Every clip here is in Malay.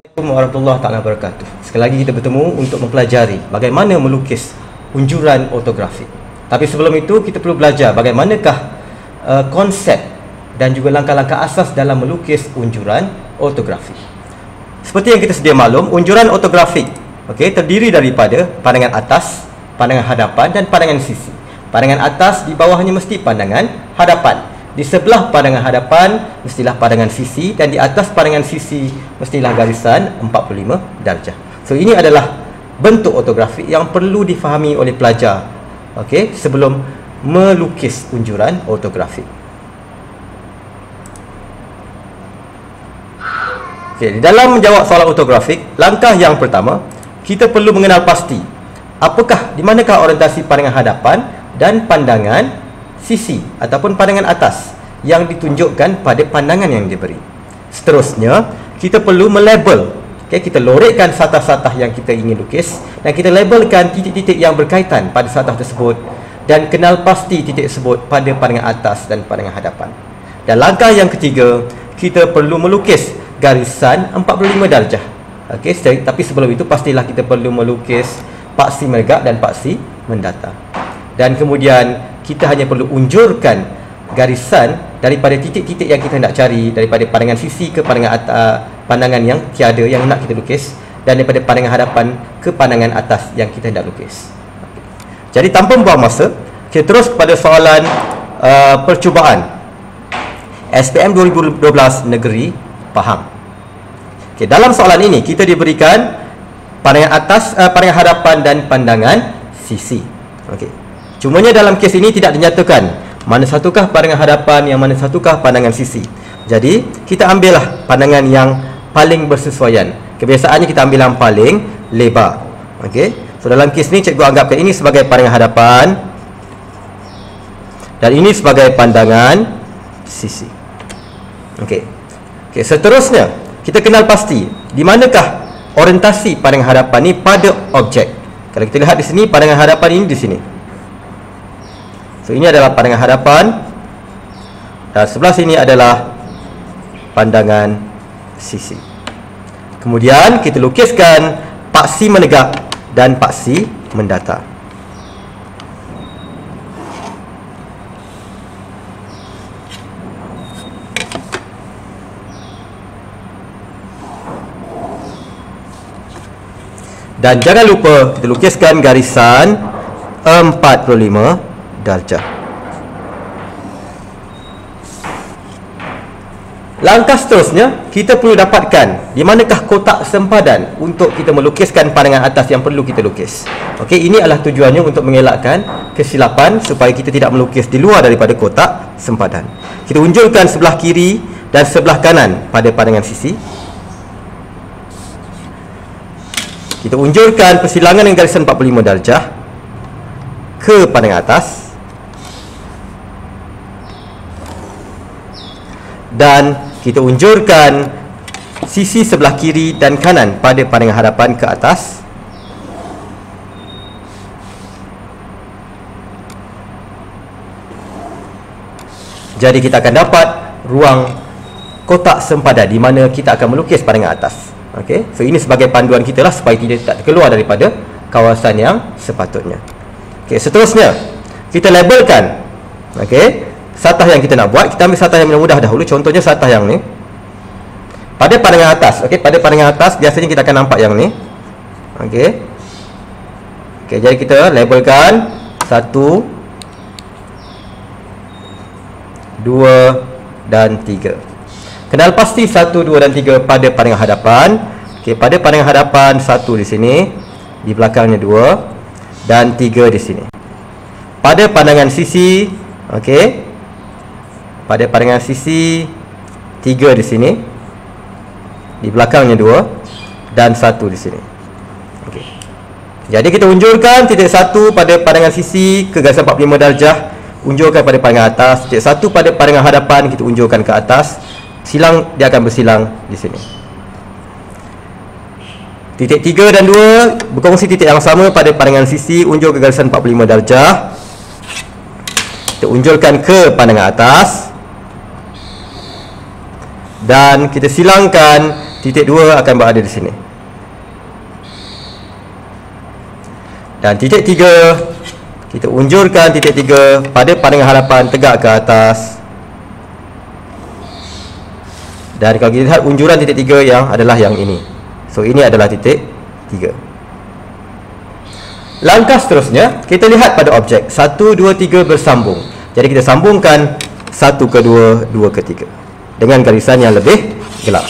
Assalamualaikum warahmatullahi wabarakatuh. Sekali lagi kita bertemu untuk mempelajari bagaimana melukis unjuran ortografik. Tapi sebelum itu kita perlu belajar bagaimanakah konsep dan juga langkah-langkah asas dalam melukis unjuran ortografik. Seperti yang kita sedia maklum, unjuran ortografik terdiri daripada pandangan atas, pandangan hadapan dan pandangan sisi. Pandangan atas di bawahnya mesti pandangan hadapan. Di sebelah pandangan hadapan mestilah pandangan sisi, dan di atas pandangan sisi mestilah garisan 45 darjah. So ini adalah bentuk ortografik yang perlu difahami oleh pelajar sebelum melukis unjuran ortografik. Di dalam menjawab soalan ortografik, langkah yang pertama, kita perlu mengenal pasti di manakah orientasi pandangan hadapan dan pandangan sisi ataupun pandangan atas yang ditunjukkan pada pandangan yang diberi. Seterusnya, kita perlu melabel. Kita lorekkan satah-satah yang kita ingin lukis dan kita labelkan titik-titik yang berkaitan pada satah tersebut, dan kenal pasti titik tersebut pada pandangan atas dan pandangan hadapan. Dan langkah yang ketiga, kita perlu melukis garisan 45 darjah. Tapi sebelum itu pastilah kita perlu melukis paksi menegak dan paksi mendatar. Dan kemudian kita hanya perlu unjurkan garisan daripada titik-titik yang kita nak cari, daripada pandangan sisi ke pandangan yang tiada yang nak kita lukis, dan daripada pandangan hadapan ke pandangan atas yang kita hendak lukis. Jadi tanpa membuang masa, kita terus kepada soalan percubaan SPM 2012 Negeri Pahang. Dalam soalan ini kita diberikan pandangan atas, pandangan hadapan dan pandangan sisi. Cumanya dalam kes ini tidak dinyatakan mana satukah pandangan hadapan, yang mana satukah pandangan sisi. Jadi kita ambillah pandangan yang paling bersesuaian. Kebiasaannya kita ambil yang paling lebar. So dalam kes ini cikgu anggapkan ini sebagai pandangan hadapan dan ini sebagai pandangan sisi. Seterusnya kita kenal pasti di manakah orientasi pandangan hadapan ini pada objek. Kalau kita lihat di sini, pandangan hadapan ini di sini. So ini adalah pandangan hadapan, dan sebelah sini adalah pandangan sisi. Kemudian kita lukiskan paksi menegak dan paksi mendatar. Dan jangan lupa kita lukiskan garisan 45 darjah. Langkah seterusnya, kita perlu dapatkan di manakah kotak sempadan untuk kita melukiskan pandangan atas yang perlu kita lukis. Ini adalah tujuannya untuk mengelakkan kesilapan supaya kita tidak melukis di luar daripada kotak sempadan. Kita unjurkan sebelah kiri dan sebelah kanan pada pandangan sisi. Kita unjurkan persilangan dengan garisan 45 darjah ke pandangan atas, dan kita unjurkan sisi sebelah kiri dan kanan pada pandangan hadapan ke atas. Jadi kita akan dapat ruang kotak sempadan di mana kita akan melukis pandangan atas. So ini sebagai panduan kita lah supaya tidak keluar daripada kawasan yang sepatutnya. Seterusnya kita labelkan satah yang kita nak buat. Kita ambil satah yang mudah dahulu. Contohnya satah yang ni pada pandangan atas. Pada pandangan atas biasanya kita akan nampak yang ni. Jadi kita labelkan 1, 2 dan 3. Kenal pasti 1, 2 dan 3 pada pandangan hadapan. Pada pandangan hadapan 1 di sini, di belakangnya 2 dan 3 di sini. Pada pandangan sisi, pada pandangan sisi 3 di sini, di belakangnya 2 dan 1 di sini. Jadi kita unjurkan titik 1 pada pandangan sisi ke garisan 45 darjah, unjurkan pada pandangan atas. Titik 1 pada pandangan hadapan kita unjurkan ke atas. Silang, dia akan bersilang di sini. Titik 3 dan 2 berkongsi titik yang sama pada pandangan sisi, unjur ke garisan 45 darjah. Kita unjurkan ke pandangan atas dan kita silangkan titik 2 akan berada di sini. Dan titik 3, kita unjurkan titik 3 pada pandangan hadapan tegak ke atas. Dan kalau kita lihat unjuran titik 3 yang adalah yang ini. So ini adalah titik 3. Langkah seterusnya, kita lihat pada objek 1, 2, 3 bersambung. Jadi kita sambungkan 1 ke 2, 2 ke 3 dengan garisan yang lebih gelap.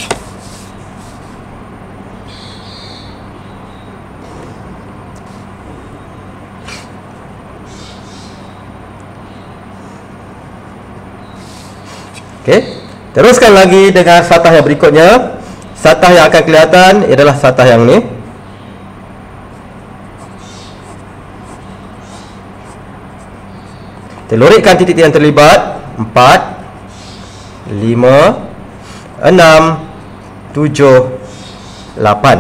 Okey, teruskan lagi dengan satah yang berikutnya. Satah yang akan kelihatan adalah satah yang ni. Kita lorikkan titik yang terlibat 4, 5, 6, 7, 8.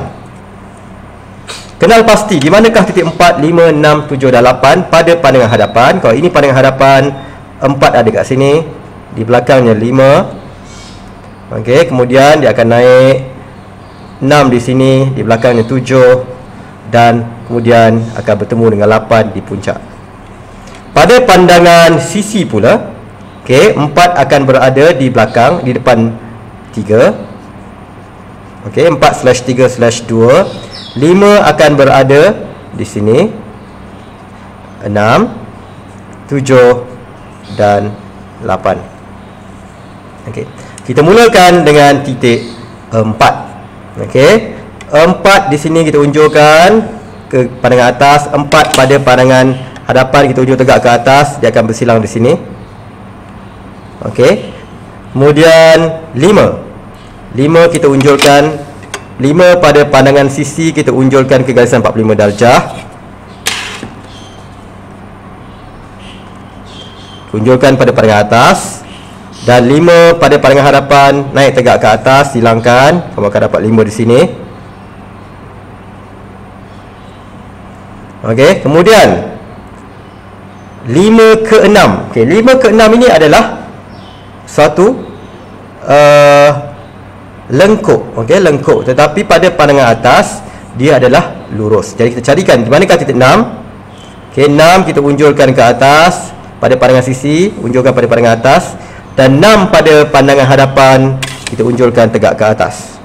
Kenal pasti di manakah titik 4, 5, 6, 7 dan 8 pada pandangan hadapan. Kalau ini pandangan hadapan, 4 ada kat sini, di belakangnya 5. Okey, kemudian dia akan naik 6 di sini, di belakangnya 7, dan kemudian akan bertemu dengan 8 di puncak. Pada pandangan sisi pula, okey, 4 akan berada di belakang, di depan 3. Okey, 4/3/2. 5 akan berada di sini. 6, 7 dan 8. Okey. Kita mulakan dengan titik 4. Okey. 4 di sini kita unjurkan ke pandangan atas, 4 pada pandangan hadapan kita unjuk tegak ke atas, dia akan bersilang di sini. Okey. Kemudian 5. 5 kita unjurkan, 5 pada pandangan sisi kita unjurkan ke garisan 45 darjah. Unjurkan pada pandangan atas. Dan 5 pada pandangan hadapan naik tegak ke atas, hilangkan. Kamu akan dapat 5 di sini. Okey, kemudian 5 ke 6. Okey, 5 ke 6 ini adalah suatu lengkuk. Okey, lengkuk, tetapi pada pandangan atas dia adalah lurus. Jadi kita carikan di manakah titik 6. Okey, 6 kita unjurkan ke atas pada pandangan sisi, unjurkan pada pandangan atas, dan 6 pada pandangan hadapan kita unjurkan tegak ke atas.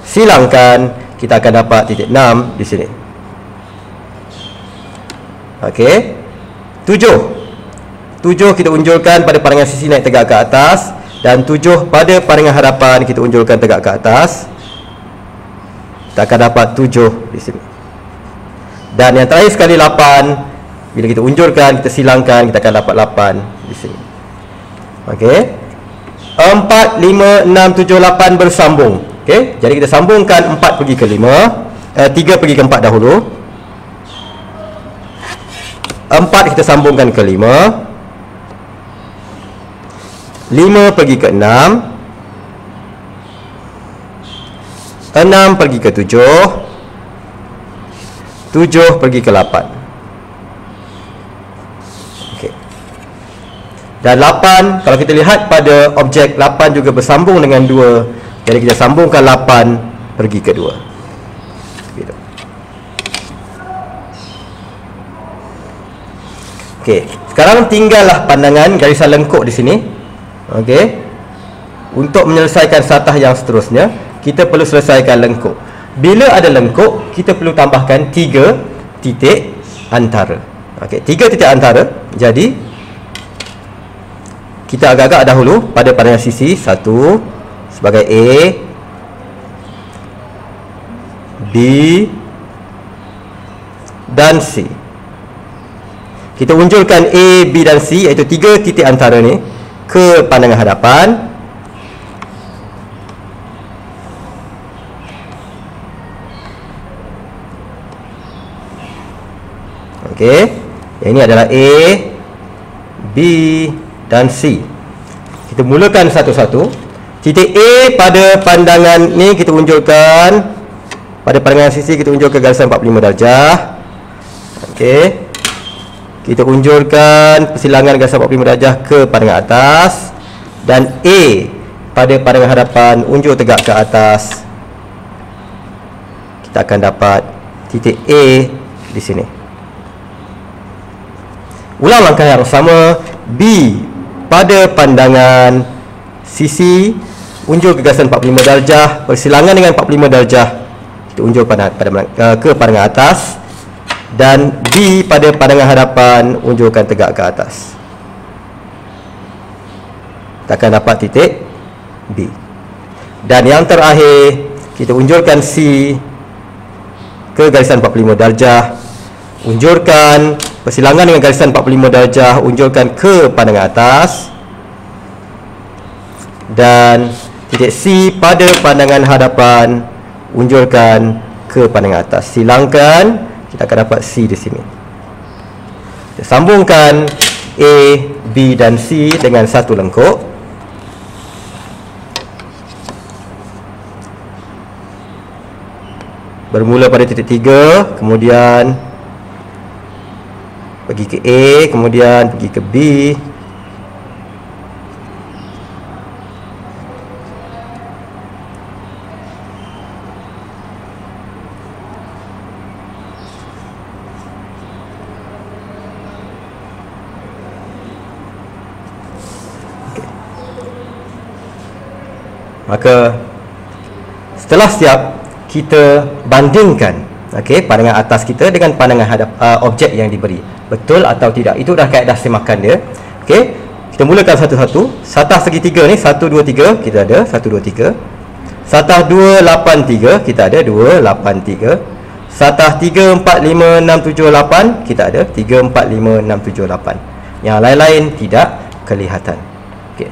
Silangkan, kita akan dapat titik 6 di sini. Okey. 7 kita unjurkan pada pandangan sisi naik tegak ke atas, dan 7 pada pandangan hadapan kita unjurkan tegak ke atas. Kita akan dapat 7 di sini. Dan yang terakhir sekali 8, bila kita unjurkan, kita silangkan, kita akan dapat 8 di sini. Okey. 4, 5, 6, 7, 8 bersambung. Okey. Jadi kita sambungkan 4 pergi ke 5, 3 pergi ke 4 dahulu. 4 kita sambungkan ke 5. 5 pergi ke 6. 6 pergi ke 7. 7 pergi ke 8. Okey. Dan 8, kalau kita lihat pada objek, 8 juga bersambung dengan 2. Jadi kita sambungkan 8 pergi ke 2. Gitu. Okey, sekarang tinggallah pandangan garisan lengkuk di sini. Okey. Untuk menyelesaikan satah yang seterusnya, kita perlu selesaikan lengkuk. Bila ada lengkuk, kita perlu tambahkan 3 titik antara. Okey, 3 titik antara. Jadi kita agak-agak dahulu pada pandangan sisi 1 sebagai A, B dan C. Kita unjurkan A, B dan C, iaitu 3 titik antara ni ke pandangan hadapan. Okey, ini adalah A, B dan C. Kita mulakan satu-satu. Titik A pada pandangan ni kita unjurkan, pada pandangan sisi kita unjurkan garisan 45 darjah. Okey. Kita unjurkan persilangan garisan 45 darjah ke pandangan atas. Dan A pada pandangan hadapan unjuk tegak ke atas, kita akan dapat titik A di sini. Ulang langkah yang sama. B, pada pandangan sisi unjuk gagasan 45 darjah bersilangan dengan 45 darjah, kita unjuk ke pandangan atas, dan B pada pandangan hadapan unjukkan tegak ke atas. Kita akan dapat titik B. Dan yang terakhir, kita unjurkan C ke garisan 45 darjah, unjurkan bersilangan dengan garisan 45 darjah, unjurkan ke pandangan atas, dan titik C pada pandangan hadapan unjurkan ke pandangan atas. Silangkan, kita akan dapat C di sini. Kita sambungkan A, B dan C dengan satu lengkuk. Bermula pada titik 3, kemudian pergi ke A, kemudian pergi ke B. Maka setelah siap, kita bandingkan pandangan atas kita dengan pandangan objek yang diberi, betul atau tidak. Itu dah kaedah semakan dia. Kita mulakan satu-satu. Satah segitiga ni 1 2 3 kita ada 1 2 3. Satah 2 8 3 kita ada 2 8 3. Satah 3 4 5 6 7 8 kita ada 3 4 5 6 7 8. Yang lain-lain tidak kelihatan.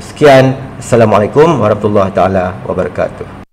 Sekian. Assalamualaikum warahmatullahi taala wabarakatuh.